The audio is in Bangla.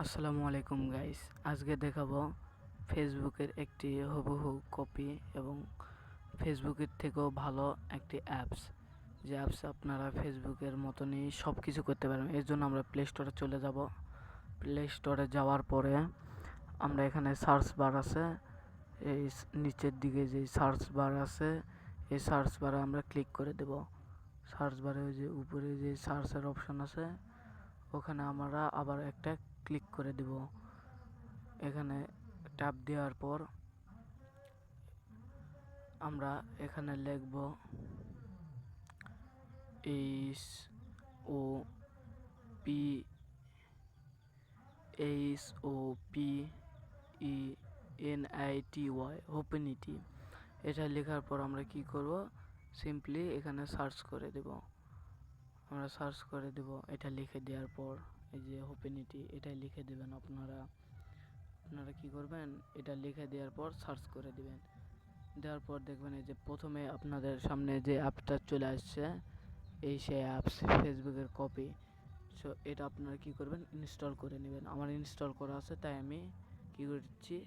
আসসালামু আলাইকুম গাইস, আজকে দেখাবো ফেসবুকের একটি হুবহু কপি এবং ফেসবুকের থেকেও ভালো একটি অ্যাপস। যে অ্যাপস আপনারা ফেসবুকের মতনই সব কিছু করতে পারবেন। এর জন্য আমরা প্লে স্টোরে চলে যাব। প্লে স্টোরে যাওয়ার পরে আমরা এখানে সার্চ বার আছে, এই নিচের দিকে যে সার্চ বার আছে, এই সার্চ বারে আমরা ক্লিক করে দেব। সার্চ বারে ওই যে উপরে যে সার্চের অপশন আছে, ওখানে আমরা আবার একটা ক্লিক করে দেব। এখানে ট্যাপ দেওয়ার পর আমরা এখানে লিখব H O P H O P E N I T Y ওপেনিটি। এটা লেখার পর আমরা কি করব, সিম্পলি এখানে সার্চ করে দেব। আমরা সার্চ করে দেব, এটা লিখে দেওয়ার পর এই যে ওপেনিটি এটাই লিখে দেবেন। আপনারা কি করবেন, এটা লিখে দেওয়ার পর সার্চ করে দিবেন। দেওয়ার পর দেখবেন এই যে প্রথমে আপনাদের সামনে যে অ্যাপটা চলে আসছে, এই সেই অ্যাপস ফেসবুকের কপি। সো এটা আপনারা কি করবেন, ইনস্টল করে নেবেন। আমার ইনস্টল করা আছে, তাই আমি কি করছি,